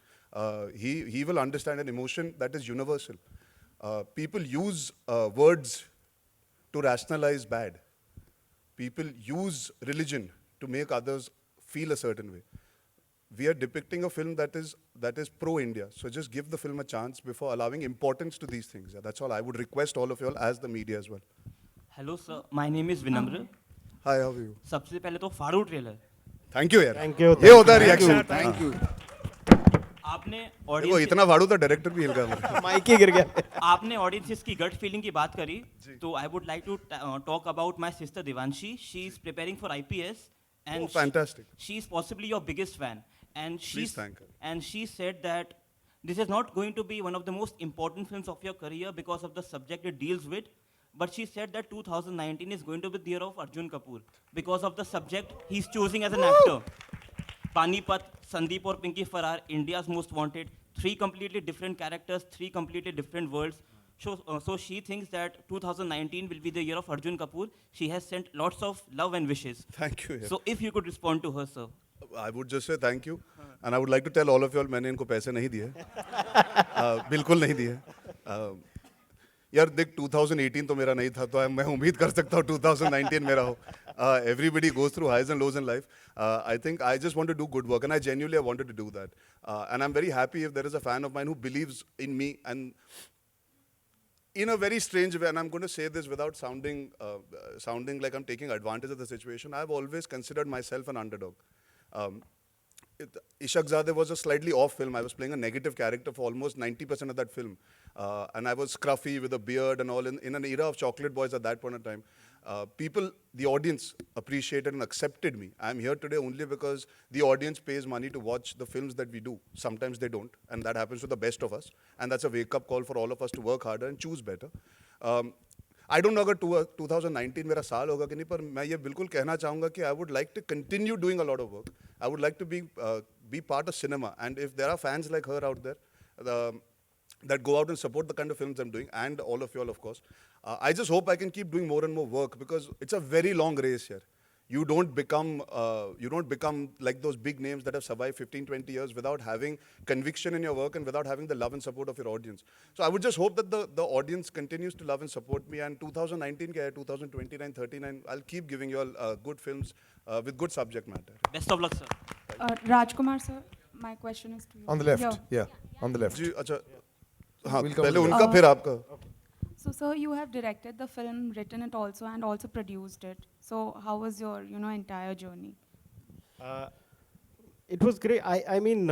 He will understand an emotion that is universal. People use words to rationalize bad. People use religion to make others feel a certain way. We are depicting a film that is pro-India. So just give the film a chance before allowing importance to these things. Yeah, that's all. I would request all of you all as the media as well. Hello sir my name is विनम्र Hi, how are you? सबसे पहले तो फाड़ू trailer Thank you यार. Thank you. ये होता है reaction. Thank you. आपने देखो ऑडियंस इतना फाड़ू तो डायरेक्टर भी हिल गया. माइक ही गिर गया. आपने ऑडियंसेस की गट फीलिंग की बात करी तो I would like to talk about my sister Divanshi she is preparing for IPS Oh, and fantastic. she is possibly your biggest fan and Please thank her. and she said that this is not going to be one of the most important films of your career because of the subject it deals with, but she said that 2019 is going to be the year of Arjun Kapoor because of the subject he's choosing as an actor. Panipat, Sandeep or Pinky Farrar, India's Most Wanted, 3 completely different characters, 3 completely different worlds. So she thinks that 2019 will be the year of Arjun Kapoor. She has sent lots of love and wishes. Thank you. यार. So if you could respond to her, sir. I would just say thank you. And I would like to tell all of you all मैंने इनको पैसे नहीं दिए. बिल्कुल नहीं दिए. यार देख 2018 तो मेरा नहीं था तो मैं उम्मीद कर सकता हूँ 2019 मेरा हो. Everybody goes through highs and lows in life. I think I just want to do good work and I genuinely wanted to do that. And I'm very happy if there is a fan of mine who believes in me and in a very strange way, and I'm going to say this without sounding like I'm taking advantage of the situation, I've always considered myself an underdog. Ishaq Zadeh was a slightly off film. I was playing a negative character for almost 90% of that film. And I was scruffy with a beard and all in an era of chocolate boys at that point in time. People, the audience appreciated and accepted me. I'm here today only because the audience pays money to watch the films that we do. Sometimes they don't, and that happens to the best of us. And that's a wake-up call for all of us to work harder and choose better. I don't know अगर 2019 मेरा साल होगा कि नहीं पर मैं ये बिल्कुल कहना चाहूँगा कि I would like to continue doing a lot of work. I would like to be part of cinema. And if there are fans like her out there that go out and support the kind of films I'm doing, and all of you all, of course, I just hope I can keep doing more and more work because it's a very long race here. You don't become like those big names that have survived 15, 20 years without having conviction in your work and without having the love and support of your audience. So I would just hope that the audience continues to love and support me. And 2019, 2029, 39, I'll keep giving you all good films with good subject matter. Best of luck, sir. Rajkumar sir, my question is to you. On the left. Here. Yeah, on the left. जी अच्छा हाँ We'll come पहले to that. उनका फिर आपका. So, sir, you have directed the film, written it also, and also produced it. So, how was your, entire journey? It was great. I mean,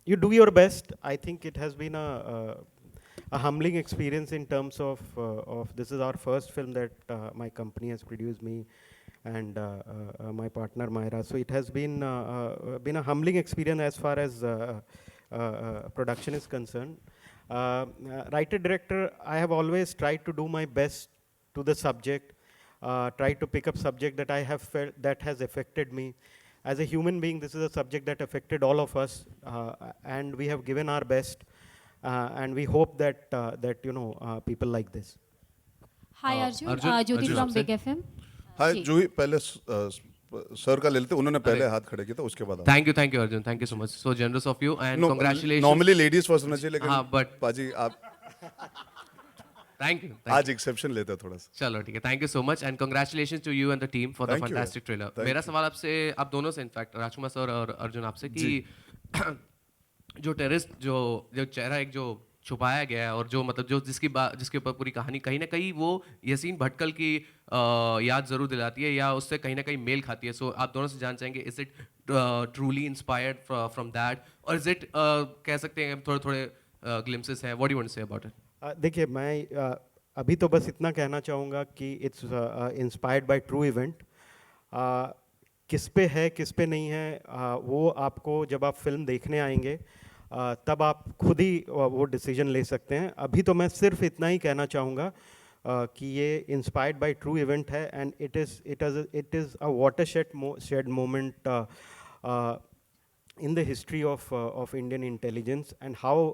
you do your best. I think it has been a humbling experience in terms of this is our first film that my company has produced, me and my partner Myra. So it has been a humbling experience as far as production is concerned. Writer director, I have always tried to do my best to the subject. try to pick up subject that I have felt that has affected me. As a human being, this is a subject that affected all of us, and we have given our best, and we hope that people like this. Hi Arjun, Arjun, Jyoti Arjun from आपसे? Big FM. हाय जी। जूही, पहले sir का ले लेते, उन्होंने पहले हाथ खड़े किए थे, उसके बाद Thank you, Arjun. Thank you so much. So generous of you, and congratulations. Normally ladies first होना चाहिए, लेकिन हाँ, but पाजी आप thank you. आज एक्सेप्शन लेते हैं थोड़ा सा. चलो ठीक है, thank you so much and congratulation to you and the team for the Thank you, fantastic trailer. thank मेरा you. सवाल आपसे, आप दोनों से इनफैक्ट, राजकुमार सर और अर्जुन आपसे, कि जो टेररिस्ट जो चेहरा एक जो छुपाया गया है, और जो मतलब जो जिसके ऊपर पूरी कहानी कहीं ना कहीं वो यासीन भटकल की याद ज़रूर दिलाती है, या उससे कहीं ना कहीं मेल खाती है. सो आप दोनों से जानना चाहेंगे, is it truly inspired from that, और इज इट कह सकते हैं थोड़े थोड़े ग्लिम्सेस हैं, what do you want to say about it? देखिए, मैं अभी तो बस इतना कहना चाहूँगा कि it's inspired by true event. किस पे है किस पे नहीं है, वो आपको जब आप फिल्म देखने आएंगे तब आप खुद ही वो डिसीजन ले सकते हैं. अभी तो मैं सिर्फ इतना ही कहना चाहूँगा कि ये इंस्पायर्ड बाय ट्रू इवेंट है, and it is a watershed moment in the history of Indian intelligence, and how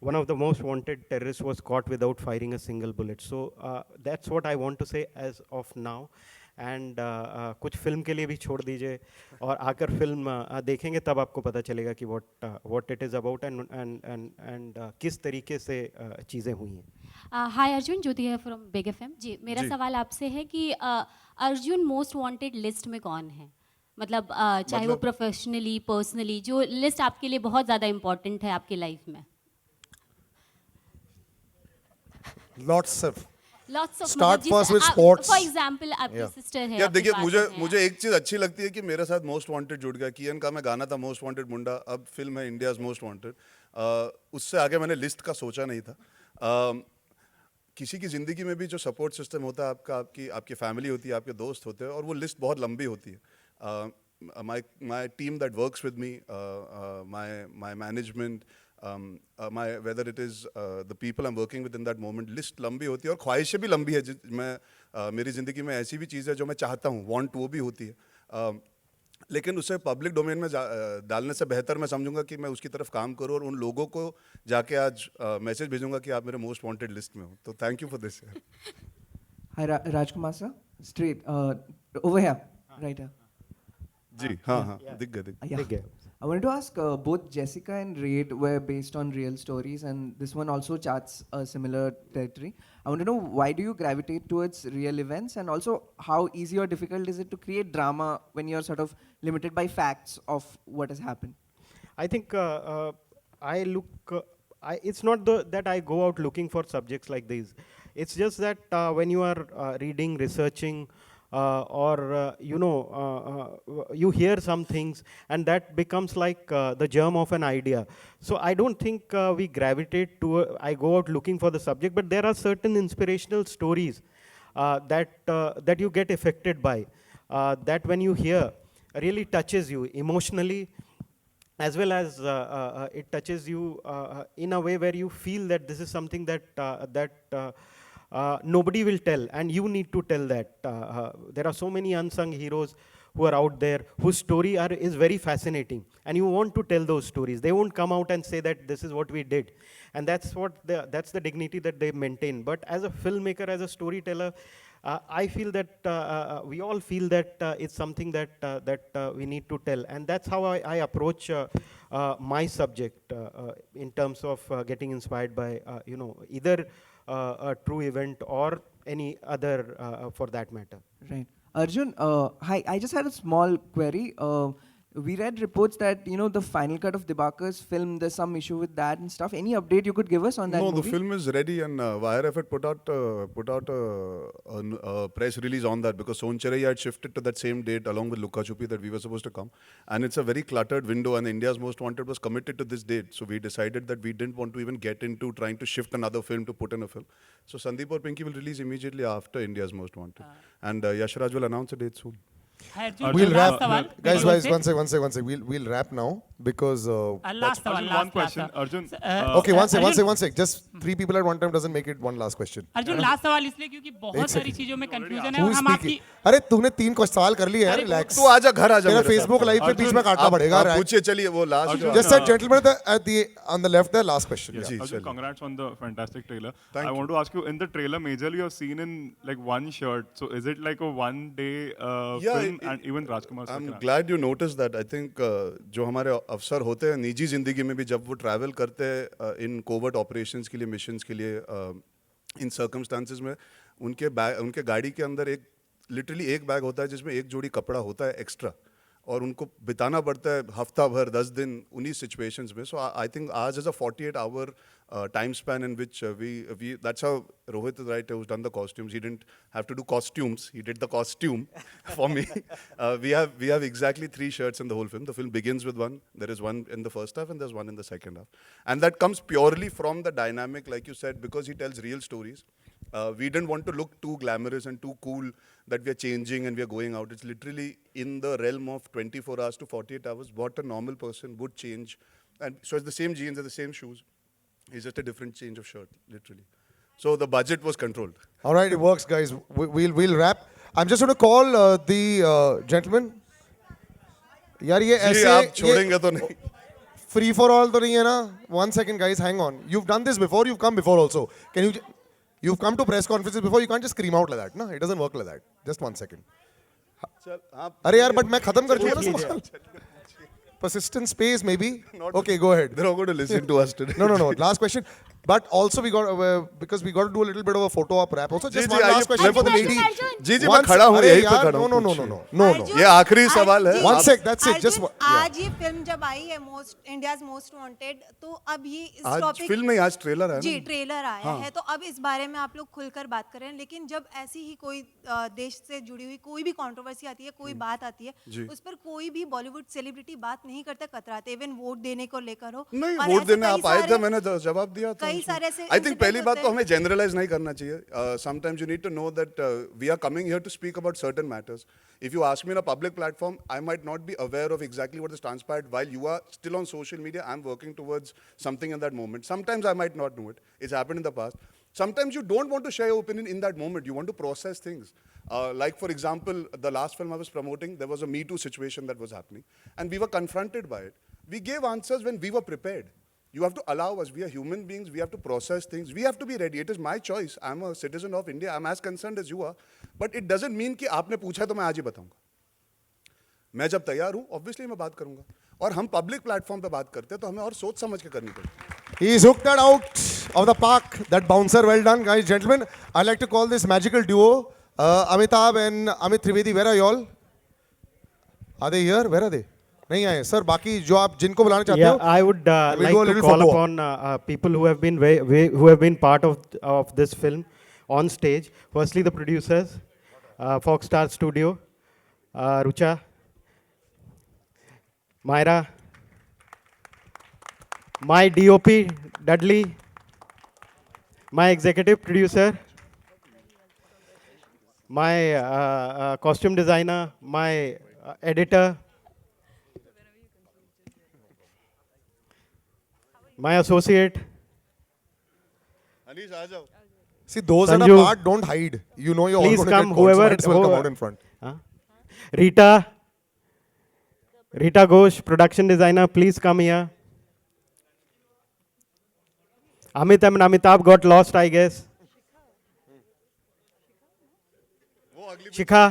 one of the most wanted terrorists was caught without firing a single bullet. So that's what I want to say as of now. And कुछ film के लिए भी छोड़ दीजिए, और आकर film देखेंगे तब आपको पता चलेगा कि what it is about and किस तरीके से चीज़ें हुई हैं. हाय अर्जुन, ज्योति है फ्रॉम बिग एफएम. जी, मेरा सवाल आपसे है कि अर्जुन मोस्ट वांटेड लिस्ट में कौन है? मतलब चाहे वो प्रोफेशनली, पर्सनली, जो लिस्ट आपके लिए बहुत ज़्यादा इम्पोर्टेंट है आपके लाइफ में. Lots of. Lots of. Start first with sports. For example, आपकी सिस्टर है. यार आपके देखिए, father हैं. मुझे एक चीज अच्छी लगती है कि मेरे साथ मोस्ट वांटेड जुड़ गया. कियन का मैं गाना था मोस्ट वांटेड मुंडा, अब फिल्म है इंडियाज मोस्ट वांटेड. उससे आगे मैंने लिस्ट का सोचा नहीं था. किसी की ज़िंदगी में भी जो सपोर्ट सिस्टम होता है आपका, आपकी फैमिली होती है, आपके दोस्त होते हैं, और वो लिस्ट बहुत लंबी होती है. My team that works with me, my management, whether it is the people I'm working with in that moment, list लंबी होती है, और ख्वाहिशें भी लंबी है. मेरी ज़िंदगी में ऐसी भी चीज़ है जो मैं चाहता हूँ, वांट वो भी होती है, लेकिन उसे पब्लिक डोमेन में डालने से बेहतर मैं समझूंगा कि मैं उसकी तरफ काम करूं, और उन लोगों को जाके आज मैसेज भेजूंगा कि आप मेरे मोस्ट वांटेड लिस्ट में हो. तो thank you for this. Hi, Rajkumar sir. Straight over here, right here. जी हाँ, दिख गए. I wanted to ask, both Jessica and Raid were based on real stories, and this one also charts a similar territory. I want to know, why do you gravitate towards real events, and also how easy or difficult is it to create drama when you're sort of limited by facts of what has happened? I think it's not that I go out looking for subjects like these. It's just that when you are reading, researching, or you hear some things, and that becomes like the germ of an idea. So I don't think we gravitate to, I go out looking for the subject, but there are certain inspirational stories that you get affected by, that when you hear really touches you emotionally, as well as it touches you in a way where you feel that this is something that nobody will tell, and you need to tell that. There are so many unsung heroes who are out there whose story is very fascinating, and you want to tell those stories. They won't come out and say that this is what we did, and that's the dignity that they maintain. But as a filmmaker, as a storyteller, I feel that we all feel that it's something that we need to tell, and that's how I approach my subject in terms of getting inspired by either a true event or any other for that matter. Right. Arjun, hi. I just had a small query. We read reports that the final cut of Dibakar's film, there's some issue with that and stuff. Any update you could give us on that movie? No, the film is ready, and YRF had put out a press release on that, because Soncherai had shifted to that same date along with Luka Chupi that we were supposed to come, and it's a very cluttered window, and India's Most Wanted was committed to this date, so we decided that we didn't want to even get into trying to shift another film to put in a film. So Sandeep or Pinky will release immediately after India's Most Wanted, and Yash Raj will announce a date soon. Arjun We'll last wrap, सवाल guys. मेरी ओर Guys, से। one second. We'll wrap now because. Last सवाल Arjun, one last question. Last Arjun, Okay, one sec. Just 3 people at one time doesn't make it one last question. Arjun last सवाल इसलिए क्योंकि बहुत एक सारी second. चीजों में कंफ्यूजन है Who और is हम आपकी speaking? अरे तूने 3 कुछ सवाल कर लिए यार, रिलैक्स. तू आजा, घर आजा तेरा मेरे साथ। Facebook लाइव पे बीच में काटना आप- पड़ेगा. आप पूछिए, चलिए वो last Just said gentlemen at the on the left there, last question. जी, Arjun, चलिए। congrats on the fantastic trailer. Thank I want to ask you, in the trailer, majorly you're seen in like one shirt. So is it like a one-day film? And even Rajkumar sir I'm can glad you noticed that. I think जो हमारे अफसर होते हैं निजी जिंदगी में भी जब वो ट्रैवल करते हैं इन कोवर्ट ऑपरेशंस के लिए, मिशंस के लिए, इन सर्कमस्टांसेस में उनके गाड़ी के अंदर एक लिटरली एक बैग होता है जिसमें एक जोड़ी कपड़ा होता है एक्स्ट्रा, और उनको बिताना पड़ता है हफ्ता भर 10 दिन उन्हीं सिचुएशंस में. सो आई थिंक आज is a 48 hour time span in which we that's how Rohit is right, who's done the costumes. He didn't have to do costumes, he did the costume for me. We have exactly 3 shirts in the whole film. The film begins with one, there is one in the first half and there's one in the second half, and that comes purely from the dynamic, like you said, because he tells real stories. We didn't want to look too glamorous and too cool that we are changing and we are going out. It's literally in the realm of 24 hours to 48 hours what a normal person would change. And so it's the same jeans and the same shoes. It's just a different change of shirt, literally. So the budget was controlled. All right, it works, guys. We'll wrap. I'm just going to call the gentleman. यार ये जी, ऐसे आप छोड़ेंगे तो नहीं. free for all तो नहीं है ना? 1 second, guys. Hang on. You've done this before. You've come before also. Can you? You've come to press conferences before. You can't just scream out like that. No, it doesn't work like that. Just 1 second. अरे यार, but मैं खत्म कर चुका ना सवाल. Persistent space, maybe. Okay, go ahead. They're not going to listen to us today. No. Last question. But also we got because we got to do a little bit of a photo op wrap. Also, just ji, one आइए, last question for the lady. जी, मैं खड़ा हूँ, अरे यहीं पे यार, खड़ा हूँ, No. पूछिए. ये आखिरी सवाल है. One sec. That's it. Just आज ये फिल्म जब आई है इंडियाज मोस्ट वांटेड, तो अब ये इस आज टॉपिक फिल्म नहीं, आज ट्रेलर है. जी ट्रेलर आया हाँ. है, तो अब इस बारे में आप लोग खुलकर बात कर रहे हैं. लेकिन जब ऐसी ही कोई देश से जुड़ी हुई कोई भी कंट्रोवर्सी आती है, कोई बात आती है, उस पर कोई भी बॉलीवुड सेलिब्रिटी बात नहीं करता, कतराते. इवन वोट देने को लेकर हो. नहीं, और वोट ऐसे देने कई आप आए थे, सारे- मैंने जवाब दिया था. कई सारे ऐसे आई थिंक पहली incidents बात तो होते हैं. हमें जनरलाइज नहीं करना चाहिए. Sometimes you need to know that we are coming here to speak about certain matters. If you ask me in a public platform, I might not be aware of exactly what has transpired while you are still on social media. I'm working towards something in that moment. Sometimes I might not know it. It's happened in the past. Sometimes you don't want to share your opinion in that moment. You want to process things. Like, for example, the last film I was promoting, there was a Me Too situation that was happening. And we were confronted by it. We gave answers when we were prepared. You have to allow us. We are human beings. We have to process things. We have to be ready. It is my choice. I'm a citizen of India. I'm as concerned as you are. But it doesn't mean कि आपने पूछा तो मैं आज ही बताऊंगा. मैं जब तैयार हूँ, obviously मैं बात करूंगा. और हम पब्लिक प्लेटफॉर्म पे बात करते हैं तो हमें और सोच समझ के करनी पड़ेगी. He's hooked that out of the park. That bouncer, well done, guys, gentlemen. I like to call this magical duo, Amitabh and Amit Trivedi. Where are you all? Are they here? Where are they? नहीं आए sir. बाकी जो आप जिनको बुलाना चाहते हो. I would we'll like do a to little call photo op. upon people who have been who have been part of this film on stage. Firstly, the producers, Fox Star Studio, Rucha, Myra, my DOP Dudley, my executive producer, my costume designer, my editor, my associate. Anish आ जाओ. See, those that are Sanju. part, don't hide. You know you're all Please going to come, get caught, so whoever. might as well come out in front. Rita Ghosh, production designer, please come here. Amit and Amitabh got lost, I guess. Shikha.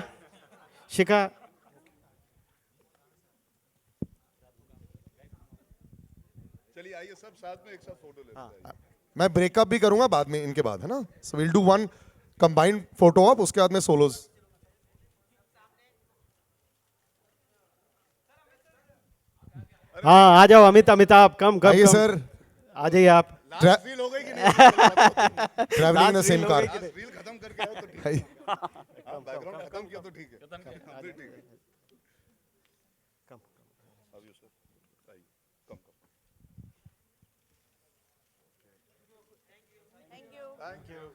चलिए आइए सब साथ में एक साथ photo लेते हैं. मैं ब्रेकअप भी करूंगा बाद में, इनके बाद, है ना? So we'll do one combined photo op, उसके बाद में solos. हाँ, आ जाओ अमित, अमिताभ, कम आइए सर. आ जाइए आप. रील हो गई कि नहीं? Traveling in the same car. Reel खत्म करके आओ तो ठीक है. बैकग्राउंड खत्म किया तो ठीक है. ठीक है.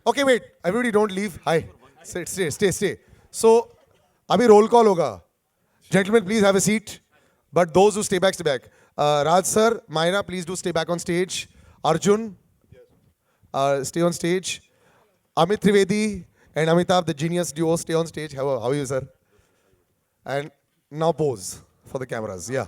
Okay, wait. Everybody don't leave. Hi. Stay. So, अभी roll call होगा. Gentlemen, please have a seat. But those who stay back, stay back. Raj sir, Myra, please do stay back on stage. Arjun, stay on stage. Amit Trivedi and Amitabh, the genius duo, stay on stage. How are you, sir? And now pose for the cameras. Yeah.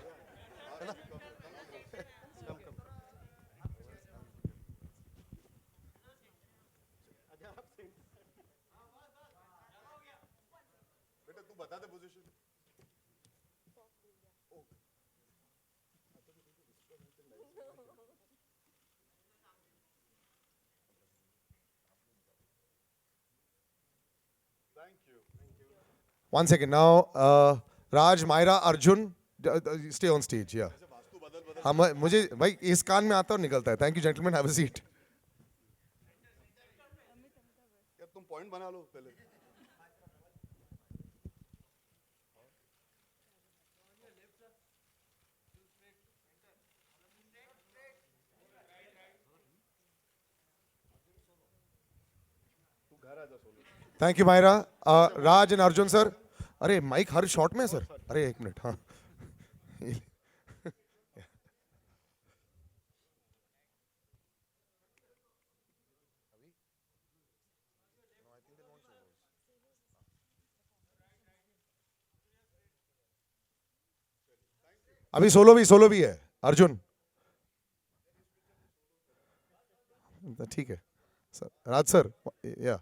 One second now. Raj, Myra, Arjun, stay on stage. Yeah. मुझे भाई इस कान में आता और निकलता है. Thank you, gentlemen. Have a seat. तुम point बना लो पहले. Thank you, Myra. Raj and Arjun, sir. अरे माइक हर शॉट में है सर. अरे एक मिनट. हाँ. अभी सोलो भी है अर्जुन. ठीक है सर. राज सर. या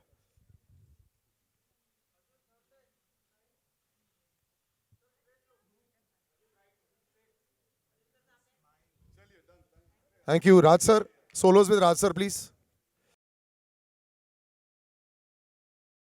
Thank you, Raj sir. Solos with Raj sir, please.